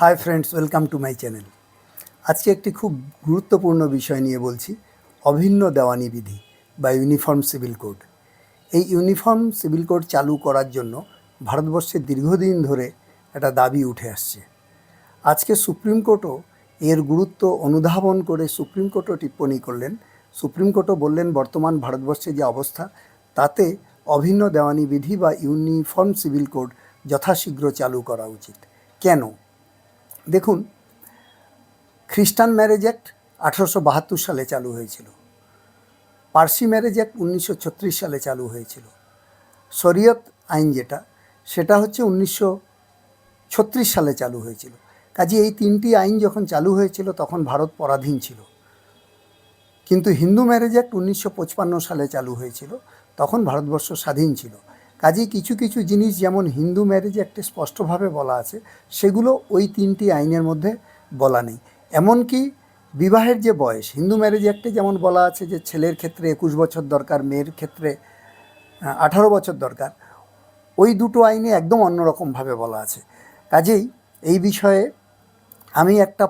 Hi friends, welcome to my channel. আজকে একটি খুব গুরুত্বপূর্ণ বিষয় নিয়ে বলছি, অভিন্ন দেওয়ানি বিধি বা ইউনিফর্ম সিভিল কোড। এই ইউনিফর্ম সিভিল কোড চালু করার জন্য ভারতবর্ষে দীর্ঘদিন ধরে একটা দাবি উঠে আসছে। আজকে সুপ্রিম কোর্টও এর গুরুত্ব অনুধাবন করে সুপ্রিম কোর্টও টিপ্পণী করলেন। সুপ্রিম কোর্টও বললেন বর্তমান ভারতবর্ষে যে অবস্থা তাতে অভিন্ন দেওয়ানি বিধি বা ইউনিফর্ম সিভিল কোড যথাশীঘ্র চালু করা উচিত। কেন? দেখুন, খ্রিস্টান ম্যারেজ অ্যাক্ট 1872 সালে চালু হয়েছিল, পার্সি ম্যারেজ অ্যাক্ট 1936 সালে চালু হয়েছিল, শরিয়ত আইন সেটা হচ্ছে 1936 সালে চালু হয়েছিল। কাজে এই তিনটি আইন যখন চালু হয়েছিল তখন ভারত পরাধীন ছিল। কিন্তু হিন্দু ম্যারেজ অ্যাক্ট 1955 সালে চালু হয়েছিল, তখন ভারতবর্ষ স্বাধীন ছিল। কাজেই কিছু কিছু জিনিস যেমন হিন্দু ম্যারেজ অ্যাক্টে স্পষ্টভাবে বলা আছে, সেগুলো ওই তিনটি আইনের মধ্যে বলা নেই। এমনকি বিবাহের যে বয়স, হিন্দু ম্যারেজ অ্যাক্টে যেমন বলা আছে যে ছেলের ক্ষেত্রে 21 বছর দরকার, মেয়ের ক্ষেত্রে 18 বছর দরকার, ওই দুটো আইনে একদম অন্যরকমভাবে বলা আছে। কাজেই এই বিষয়ে আমি একটা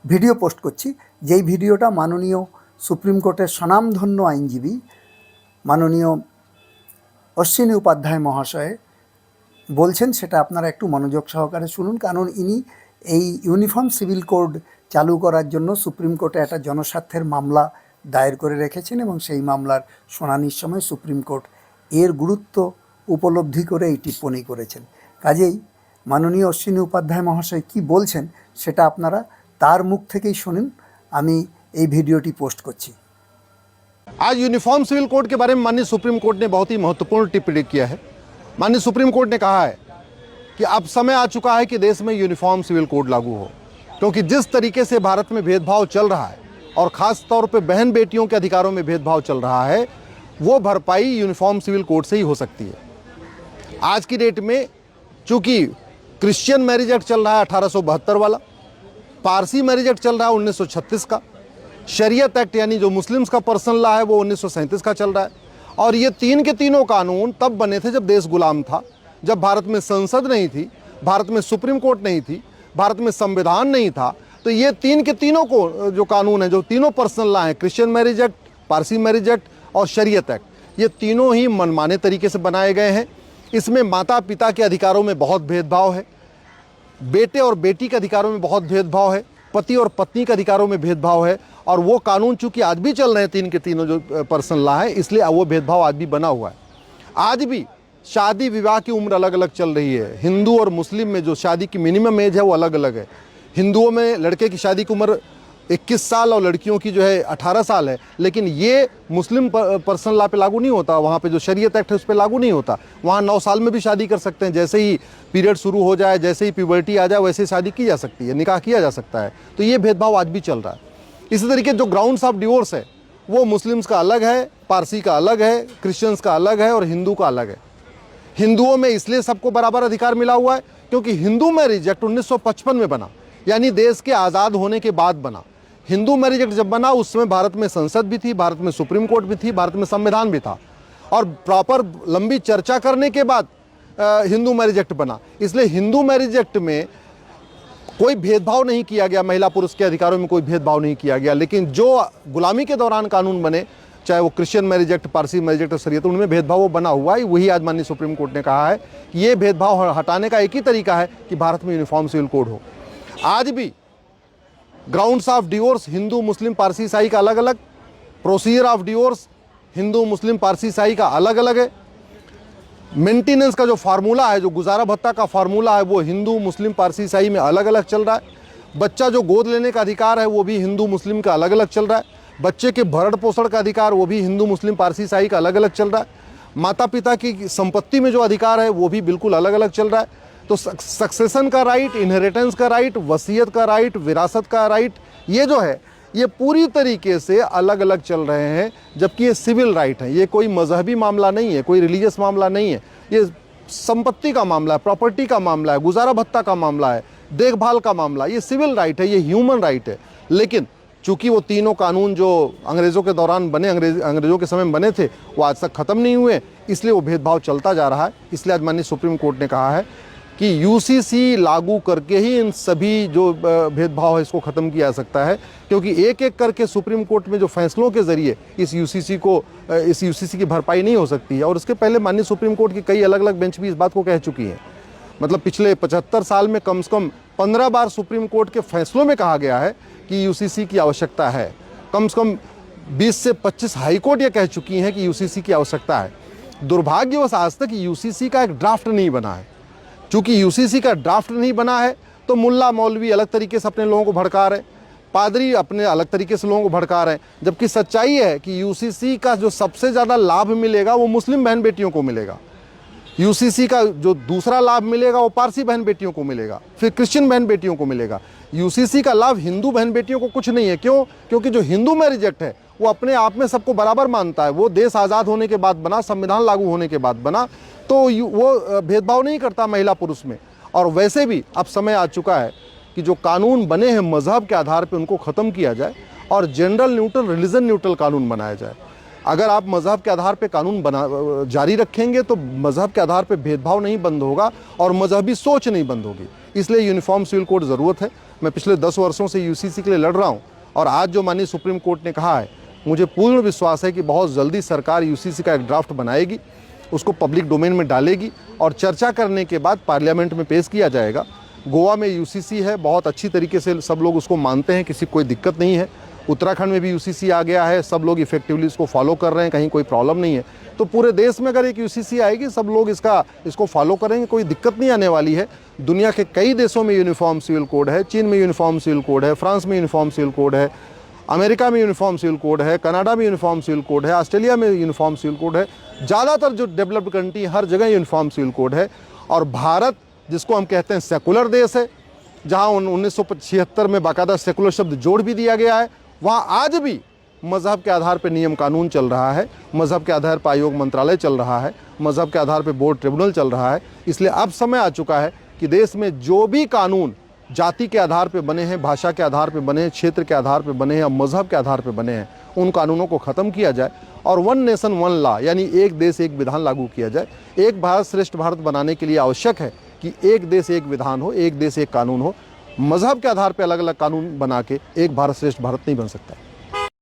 ভিডিও পোস্ট করছি, যেই ভিডিওটা মাননীয় সুপ্রিম কোর্টের স্বনামধন্য আইনজীবী মাননীয় অশ্বিনী উপাধ্যায় মহাশয় বলছেন, সেটা আপনারা একটু মনোযোগ সহকারে শুনুন। কারণ ইনি এই ইউনিফর্ম সিভিল কোড চালু করার জন্য সুপ্রিম কোর্টে একটা জনস্বার্থের মামলা দায়ের করে রেখেছেন এবং সেই মামলার শুনানির সময় সুপ্রিম কোর্ট এর গুরুত্ব উপলব্ধি করে এই টিপ্পণী করেছেন। কাজেই মাননীয় অশ্বিনী উপাধ্যায় মহাশয় কি বলছেন সেটা আপনারা তার মুখ থেকেই শুনুন। আমি এই ভিডিওটি পোস্ট করছি। आज यूनिफॉर्म सिविल कोड के बारे में माननीय सुप्रीम कोर्ट ने बहुत ही महत्वपूर्ण टिप्पणी किया है। माननीय सुप्रीम कोर्ट ने कहा है कि अब समय आ चुका है कि देश में यूनिफॉर्म सिविल कोड लागू हो, क्योंकि जिस तरीके से भारत में भेदभाव चल रहा है और ख़ास तौर पे बहन बेटियों के अधिकारों में भेदभाव चल रहा है, वो भरपाई यूनिफॉर्म सिविल कोड से ही हो सकती है। आज की डेट में चूँकि क्रिश्चियन मैरिज एक्ट चल रहा है 1872 वाला, पारसी मैरिज एक्ट चल रहा है 1936 का, शरीयत एक्ट यानी जो मुस्लिम्स का पर्सनल लॉ है वो 1937 का चल रहा है। और ये तीन के तीनों कानून तब बने थे जब देश गुलाम था, जब भारत में संसद नहीं थी, भारत में सुप्रीम कोर्ट नहीं थी, भारत में संविधान नहीं था। तो ये तीन के तीनों को जो कानून है, जो तीनों पर्सनल लॉ हैं, Christian marriage act, Parsi marriage act और शरीयत एक्ट, ये तीनों ही मनमाने तरीके से बनाए गए हैं। इसमें माता पिता के अधिकारों में बहुत भेदभाव है, बेटे और बेटी के अधिकारों में बहुत भेदभाव है, पति और पत्नी के अधिकारों में भेदभाव है। और वो कानून चूंकि आज भी चल रहे हैं, तीन के तीनों जो पर्सनल लॉ है, इसलिए वो भेदभाव आज भी बना हुआ है। आज भी शादी विवाह की उम्र अलग अलग चल रही है। हिंदू और मुस्लिम में जो शादी की मिनिमम एज है वो अलग अलग है। हिंदुओं में लड़के की शादी की उम्र 21 साल और लड़कियों की जो है 18 साल है, लेकिन ये मुस्लिम पर्सनल लॉ पे लागू नहीं होता। वहाँ पे जो शरीयत एक्ट है उस पर लागू नहीं होता। वहाँ 9 साल में भी शादी कर सकते हैं, जैसे ही पीरियड शुरू हो जाए, जैसे ही प्यूबर्टी आ जाए, वैसे ही शादी की जा सकती है, निकाह किया जा सकता है। तो ये भेदभाव आज भी चल रहा है। इसी तरीके जो ग्राउंड्स ऑफ डिवोर्स है वो मुस्लिम्स का अलग है, पारसी का अलग है, क्रिश्चियंस का अलग है और हिंदू का अलग है। हिंदुओं में इसलिए सबको बराबर अधिकार मिला हुआ है क्योंकि हिंदू मैरिज एक्ट 1955 में बना, यानी देश के आज़ाद होने के बाद बना। हिंदू मैरिज एक्ट जब बना उस समय भारत में संसद भी थी, भारत में सुप्रीम कोर्ट भी थी, भारत में संविधान भी था और प्रॉपर लंबी चर्चा करने के बाद हिंदू मैरिज एक्ट बना। इसलिए हिंदू मैरिज एक्ट में कोई भेदभाव नहीं किया गया, महिला पुरुष के अधिकारों में कोई भेदभाव नहीं किया गया। लेकिन जो गुलामी के दौरान कानून बने, चाहे वो Christian marriage act, Parsi marriage act और शरीयत, उनमें भेदभाव वो बना हुआ है। वही आज माननीय सुप्रीम कोर्ट ने कहा है कि ये भेदभाव हटाने का एक ही तरीका है कि भारत में यूनिफॉर्म सिविल कोड हो। आज भी ग्राउंड्स ऑफ डिवोर्स हिंदू मुस्लिम पारसी ईसाई का अलग अलग, प्रोसीजर ऑफ डिवोर्स हिंदू मुस्लिम पारसी ईसाई का अलग अलग है। मेंटेनेंस का जो फार्मूला है, जो गुजारा भत्ता का फार्मूला है, वो हिंदू मुस्लिम पारसी ईसाई में अलग अलग चल रहा है। बच्चा जो गोद लेने का अधिकार है वो भी हिंदू मुस्लिम का अलग अलग चल रहा है। बच्चे के भरण पोषण का अधिकार वो भी हिंदू मुस्लिम पारसी ईसाई का अलग अलग चल रहा है। माता पिता की संपत्ति में जो अधिकार है वो भी बिल्कुल अलग अलग चल रहा है। तो सक्सेशन का राइट, इनहेरिटेंस का राइट, वसीयत का राइट, विरासत का राइट, ये जो है ये पूरी तरीके से अलग अलग चल रहे हैं। जबकि ये सिविल राइट है, ये कोई मजहबी मामला नहीं है, कोई रिलीजियस मामला नहीं है। ये संपत्ति का मामला है, प्रॉपर्टी का मामला है, गुजारा भत्ता का मामला है, देखभाल का मामला, ये सिविल राइट है, ये ह्यूमन राइट है। लेकिन चूँकि वो तीनों कानून जो अंग्रेज़ों के दौरान बने, अंग्रेज़ों के समय में बने थे, वो आज तक ख़त्म नहीं हुए, इसलिए वो भेदभाव चलता जा रहा है। इसलिए आज माननीय सुप्रीम कोर्ट ने कहा है कि यूसीसी लागू करके ही इन सभी जो भेदभाव है इसको ख़त्म किया जा सकता है, क्योंकि एक एक करके सुप्रीम कोर्ट में जो फैसलों के ज़रिए इस यूसीसी की भरपाई नहीं हो सकती है। और उसके पहले माननीय सुप्रीम कोर्ट की कई अलग अलग बेंच भी इस बात को कह चुकी हैं। मतलब पिछले 75 साल में कम से कम 15 बार सुप्रीम कोर्ट के फैसलों में कहा गया है कि यूसीसी की आवश्यकता है। कम से कम 20 से 25 हाई कोर्ट ये कह चुकी हैं कि यूसीसी की आवश्यकता है। दुर्भाग्यवश आज तक यूसीसी का एक ड्राफ्ट नहीं बना है। चूंकि यूसीसी का ड्राफ्ट नहीं बना है तो मुल्ला मौलवी अलग तरीके से अपने लोगों को भड़का रहे, पादरी अपने अलग तरीके से लोगों को भड़का रहे हैं, जबकि सच्चाई है कि यूसीसी का जो सबसे ज़्यादा लाभ मिलेगा वो मुस्लिम बहन बेटियों को मिलेगा। यूसीसी का जो दूसरा लाभ मिलेगा वो पारसी बहन बेटियों को मिलेगा, फिर क्रिश्चियन बहन बेटियों को मिलेगा। यूसीसी का लाभ हिंदू बहन बेटियों को कुछ नहीं है। क्यों? क्योंकि जो हिंदू मैरिज एक्ट है वो अपने आप में सबको बराबर मानता है। वो देश आज़ाद होने के बाद बना, संविधान लागू होने के बाद बना, तो वो भेदभाव नहीं करता महिला पुरुष में। और वैसे भी अब समय आ चुका है कि जो कानून बने हैं मजहब के आधार पर उनको ख़त्म किया जाए और जेंडर न्यूट्रल, रिलीजन न्यूट्रल कानून बनाया जाए। अगर आप मजहब के आधार पे कानून जारी रखेंगे तो मजहब के आधार पे भेदभाव नहीं बंद होगा और मजहबी सोच नहीं बंद होगी। इसलिए यूनिफॉर्म सिविल कोड ज़रूरत है। मैं पिछले 10 वर्षों से यूसीसी के लिए लड़ रहा हूँ और आज जो माननीय सुप्रीम कोर्ट ने कहा है, मुझे पूर्ण विश्वास है कि बहुत जल्दी सरकार यूसीसी का एक ड्राफ्ट बनाएगी, उसको पब्लिक डोमेन में डालेगी और चर्चा करने के बाद पार्लियामेंट में पेश किया जाएगा। गोवा में यूसीसी है, बहुत अच्छी तरीके से सब लोग उसको मानते हैं, किसी कोई दिक्कत नहीं है। उत्तराखंड में भी यूसीसी आ गया है, सब लोग इफेक्टिवली इसको फॉलो कर रहे हैं, कहीं कोई प्रॉब्लम नहीं है। तो पूरे देश में अगर एक यूसीसी आएगी, सब लोग इसको फॉलो करेंगे, कोई दिक्कत नहीं आने वाली है। दुनिया के कई देशों में यूनिफॉर्म सिविल कोड है, चीन में यूनिफॉर्म सिविल कोड है, फ्रांस में यूनिफॉर्म सिविल कोड है, अमेरिका में यूनिफॉर्म सिविल कोड है, कनाडा में यूनिफॉर्म सिविल कोड है, ऑस्ट्रेलिया में यूनिफॉर्म सिविल कोड है। ज़्यादातर जो डेवलप्ड कंट्री हर जगह यूनिफॉर्म सिविल कोड है। और भारत, जिसको हम कहते हैं सेकुलर देश है, जहाँ 1976 में बाकायदा सेकुलर शब्द जोड़ भी दिया गया है, वहाँ आज भी मज़हब के आधार पर नियम कानून चल रहा है, मज़हब के आधार पर आयोग मंत्रालय चल रहा है, मज़हब के आधार पर बोर्ड ट्रिब्यूनल चल रहा है। इसलिए अब समय आ चुका है कि देश में जो भी कानून जाति के आधार पर बने हैं, भाषा के आधार पर बने हैं, क्षेत्र के आधार पर बने हैं या मज़हब के आधार पर बने हैं, उन कानूनों को ख़त्म किया जाए और वन नेशन वन लॉ यानी एक देश एक विधान लागू किया जाए। एक भारत श्रेष्ठ भारत बनाने के लिए आवश्यक है कि एक देश एक विधान हो, एक देश एक कानून हो। मज़हब के आधार पर अलग अलग कानून बना के एक भारत श्रेष्ठ भारत नहीं बन सकता।